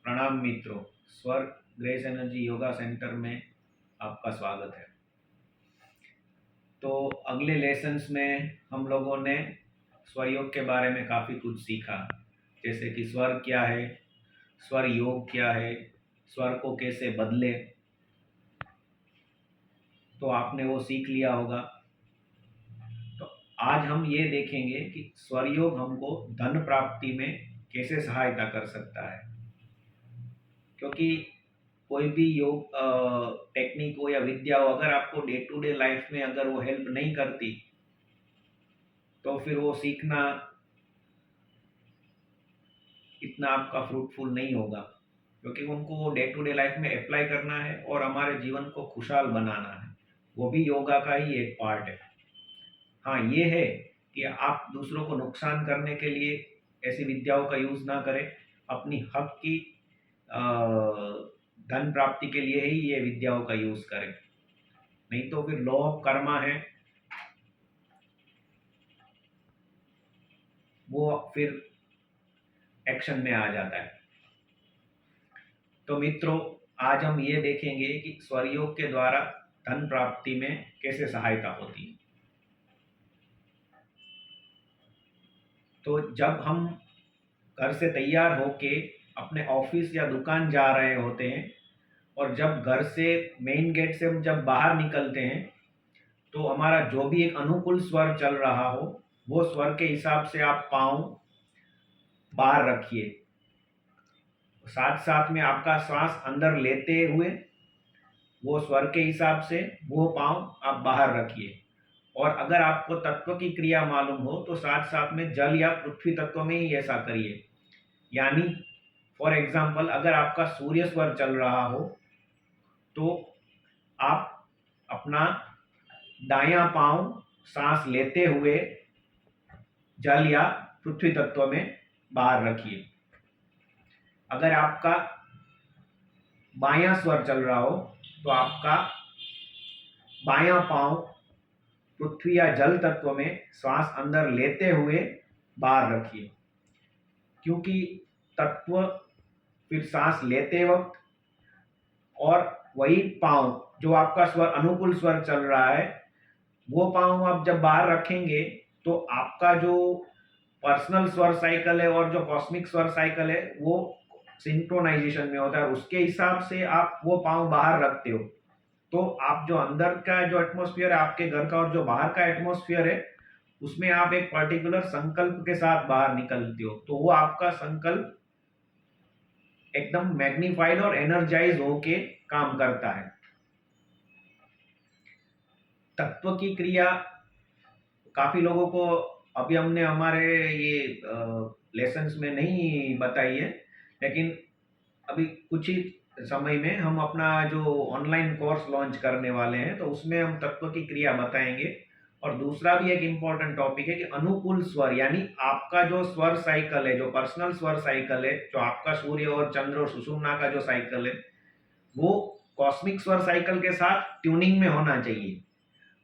प्रणाम मित्रों। स्वर ग्रेस एनर्जी योगा सेंटर में आपका स्वागत है। तो अगले लेसन्स में हम लोगों ने स्वर योग के बारे में काफ़ी कुछ सीखा, जैसे कि स्वर क्या है, स्वर योग क्या है, स्वर को कैसे बदले। तो आपने वो सीख लिया होगा। तो आज हम ये देखेंगे कि स्वर योग हमको धन प्राप्ति में कैसे सहायता कर सकता है। क्योंकि कोई भी योग टेक्निक हो या विद्या हो, अगर आपको डे टू डे लाइफ में अगर वो हेल्प नहीं करती तो फिर वो सीखना इतना आपका फ्रूटफुल नहीं होगा। क्योंकि उनको डे टू डे लाइफ में अप्लाई करना है और हमारे जीवन को खुशहाल बनाना है, वो भी योगा का ही एक पार्ट है। हाँ, ये है कि आप दूसरों को नुकसान करने के लिए ऐसी विद्याओं का यूज़ ना करें। अपनी हक की अ, धन प्राप्ति के लिए ही ये विद्याओं का यूज़ करें, नहीं तो फिर लॉ ऑफ कर्मा है, वो फिर एक्शन में आ जाता है। तो मित्रों, आज हम ये देखेंगे कि स्वर योग के द्वारा धन प्राप्ति में कैसे सहायता होती है। तो जब हम घर से तैयार होके अपने ऑफिस या दुकान जा रहे होते हैं और जब घर से मेन गेट से हम जब बाहर निकलते हैं तो हमारा जो भी एक अनुकूल स्वर चल रहा हो, वो स्वर के हिसाब से आप पाँव बाहर रखिए। साथ साथ में आपका श्वास अंदर लेते हुए वो स्वर के हिसाब से वो पाँव आप बाहर रखिए। और अगर आपको तत्व की क्रिया मालूम हो तो साथ साथ में जल या पृथ्वी तत्व में ही ऐसा करिए। यानी फॉर एग्जाम्पल, अगर आपका सूर्य स्वर चल रहा हो तो आप अपना दायां पाँव सांस लेते हुए जल या पृथ्वी तत्व में बाहर रखिए। अगर आपका बायां स्वर चल रहा हो तो आपका बायां पाँव पृथ्वी या जल तत्व में श्वास अंदर लेते हुए बाहर रखिए। क्योंकि तत्व फिर सांस लेते वक्त और वही पाँव जो आपका स्वर अनुकूल स्वर चल रहा है, वो पाँव आप जब बाहर रखेंगे तो आपका जो पर्सनल स्वर साइकिल है और जो कॉस्मिक स्वर साइकिल है वो सिंक्रोनाइजेशन में होता है। उसके हिसाब से आप वो पाँव बाहर रखते हो तो आप जो अंदर का जो एटमॉस्फेयर है आपके घर का और जो बाहर का एटमॉस्फेयर है उसमें आप एक पर्टिकुलर संकल्प के साथ बाहर निकलते हो, तो वो आपका संकल्प एकदम मैग्नीफाइड और एनर्जाइज होके काम करता है। तत्व की क्रिया काफी लोगों को अभी हमने हमारे ये लेसन्स में नहीं बताई है, लेकिन अभी कुछ ही समय में हम अपना जो ऑनलाइन कोर्स लॉन्च करने वाले हैं तो उसमें हम तत्व की क्रिया बताएंगे। और दूसरा भी एक इम्पॉर्टेंट टॉपिक है कि अनुकूल स्वर, यानी आपका जो स्वर साइकिल है, जो पर्सनल स्वर साइकिल है, जो आपका सूर्य और चंद्र और सुषुम्ना का जो साइकिल है, वो कॉस्मिक स्वर साइकिल के साथ ट्यूनिंग में होना चाहिए।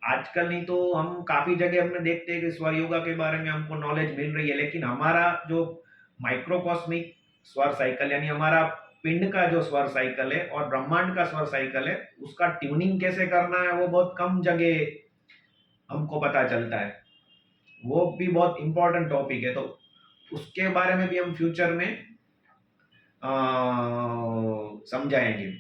आजकल नहीं तो हम काफी जगह हमने देखते हैं कि स्वर योगा के बारे में हमको नॉलेज मिल रही है, लेकिन हमारा जो माइक्रोकॉस्मिक स्वर साइकिल यानी हमारा पिंड का जो स्वर साइकिल है और ब्रह्मांड का स्वर साइकिल है, उसका ट्यूनिंग कैसे करना है वो बहुत कम जगह हमको पता चलता है। वो भी बहुत इंपॉर्टेंट टॉपिक है, तो उसके बारे में भी हम फ्यूचर में समझाएंगे।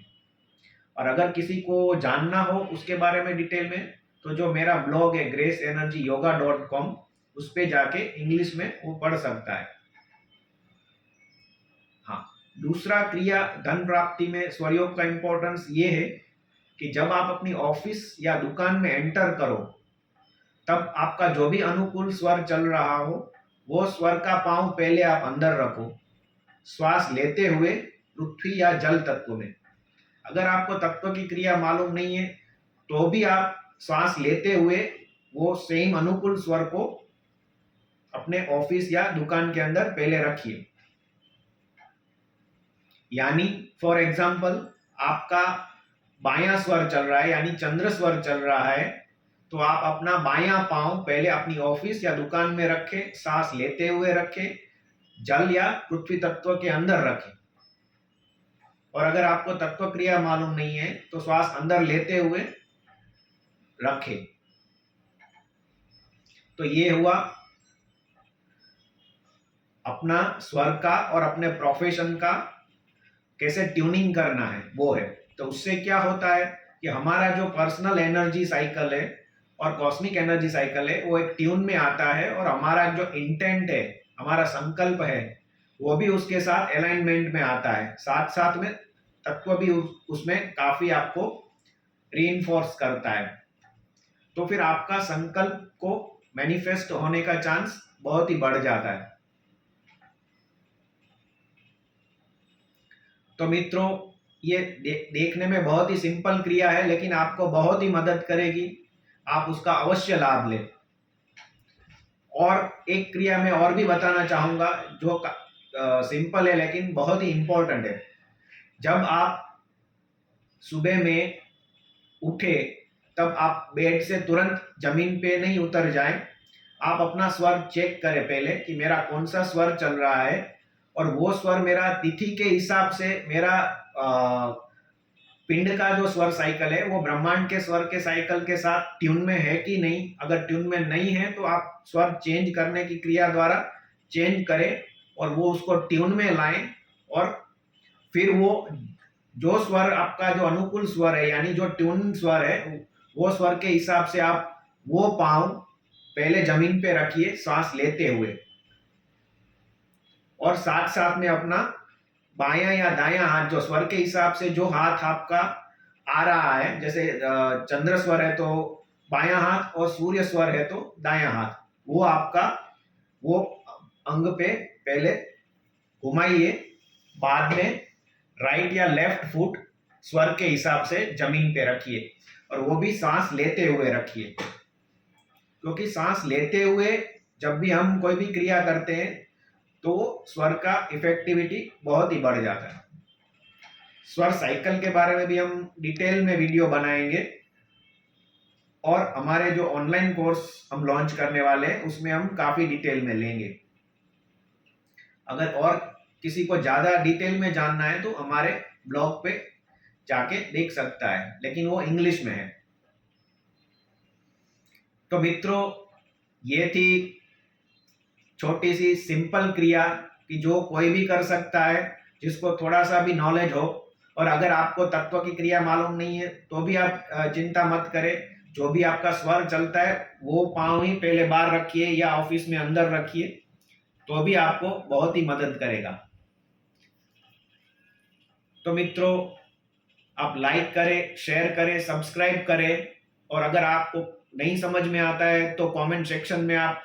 और अगर किसी को जानना हो उसके बारे में डिटेल में, तो जो मेरा ब्लॉग है graceenergyyoga.com, उस पे जाके इंग्लिश में वो पढ़ सकता है। हाँ, दूसरा क्रिया धन प्राप्ति में स्वरयोग का इंपॉर्टेंस ये है कि जब आप अपनी ऑफिस या दुकान में एंटर करो तब आपका जो भी अनुकूल स्वर चल रहा हो वो स्वर का पाँव पहले आप अंदर रखो, श्वास लेते हुए पृथ्वी या जल तत्व में। अगर आपको तत्व की क्रिया मालूम नहीं है तो भी आप श्वास लेते हुए वो सेम अनुकूल स्वर को अपने ऑफिस या दुकान के अंदर पहले रखिए। यानी फॉर एग्जाम्पल, आपका बायां स्वर चल रहा है यानी चंद्र स्वर चल रहा है, तो आप अपना बायां पांव पहले अपनी ऑफिस या दुकान में रखें, सांस लेते हुए रखें, जल या पृथ्वी तत्व के अंदर रखें। और अगर आपको तत्व क्रिया मालूम नहीं है तो श्वास अंदर लेते हुए रखें। तो ये हुआ अपना स्वर का और अपने प्रोफेशन का कैसे ट्यूनिंग करना है वो है। तो उससे क्या होता है कि हमारा जो पर्सनल एनर्जी साइकिल है और कॉस्मिक एनर्जी साइकिल है वो एक ट्यून में आता है, और हमारा जो इंटेंट है, हमारा संकल्प है, वो भी उसके साथ अलाइनमेंट में आता है। साथ साथ में तत्व भी उसमें काफी आपको रीइंफोर्स करता है। तो फिर आपका संकल्प को मैनिफेस्ट होने का चांस बहुत ही बढ़ जाता है। तो मित्रों, ये देखने में बहुत ही सिंपल क्रिया है, लेकिन आपको बहुत ही मदद करेगी। आप उसका अवश्य लाभ लें। और एक क्रिया मैं और भी बताना चाहूंगा जो सिंपल है लेकिन बहुत ही इंपॉर्टेंट है। जब आप सुबह में उठे तब आप बेड से तुरंत जमीन पे नहीं उतर जाएं। आप अपना स्वर चेक करें पहले कि मेरा कौन सा स्वर चल रहा है, और वो स्वर मेरा तिथि के हिसाब से, मेरा पिंड का जो स्वर साइकिल है वो ब्रह्मांड के स्वर के साइकिल के साथ ट्यून में है कि नहीं। अगर ट्यून में नहीं है तो आप स्वर चेंज करने की क्रिया द्वारा चेंज करें और वो उसको ट्यून में लाएं। और फिर वो जो स्वर आपका जो अनुकूल स्वर है, यानी जो ट्यून स्वर है, वो स्वर के हिसाब से आप वो पांव पहले जमीन पे रखिए सांस लेते हुए, और साथ साथ में अपना बायां या दायां हाथ जो स्वर के हिसाब से जो हाथ आपका आ रहा है, जैसे चंद्र स्वर है तो बायां हाथ और सूर्य स्वर है तो दायां हाथ, वो आपका वो अंग पे पहले घुमाइए। बाद में राइट या लेफ्ट फुट स्वर के हिसाब से जमीन पे रखिए, और वो भी सांस लेते हुए रखिए। क्योंकि सांस लेते हुए जब भी हम कोई भी क्रिया करते हैं तो स्वर का इफेक्टिविटी बहुत ही बढ़ जाता है। स्वर साइकिल के बारे में भी हम डिटेल में वीडियो बनाएंगे, और हमारे जो ऑनलाइन कोर्स हम लॉन्च करने वाले हैं उसमें हम काफी डिटेल में लेंगे। अगर और किसी को ज्यादा डिटेल में जानना है तो हमारे ब्लॉग पे जाके देख सकता है, लेकिन वो इंग्लिश में है। तो मित्रों, ये थी छोटी सी सिंपल क्रिया कि जो कोई भी कर सकता है जिसको थोड़ा सा भी नॉलेज हो। और अगर आपको तत्व की क्रिया मालूम नहीं है तो भी आप चिंता मत करें। जो भी आपका स्वर चलता है वो पांव ही पहले बाहर रखिए या ऑफिस में अंदर रखिए, तो भी आपको बहुत ही मदद करेगा। तो मित्रों, आप लाइक करें, शेयर करें, सब्सक्राइब करें, और अगर आपको नहीं समझ में आता है तो कमेंट सेक्शन में आप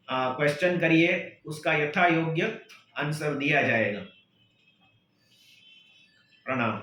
क्वेश्चन करिए, उसका यथा योग्य आंसर दिया जाएगा। प्रणाम।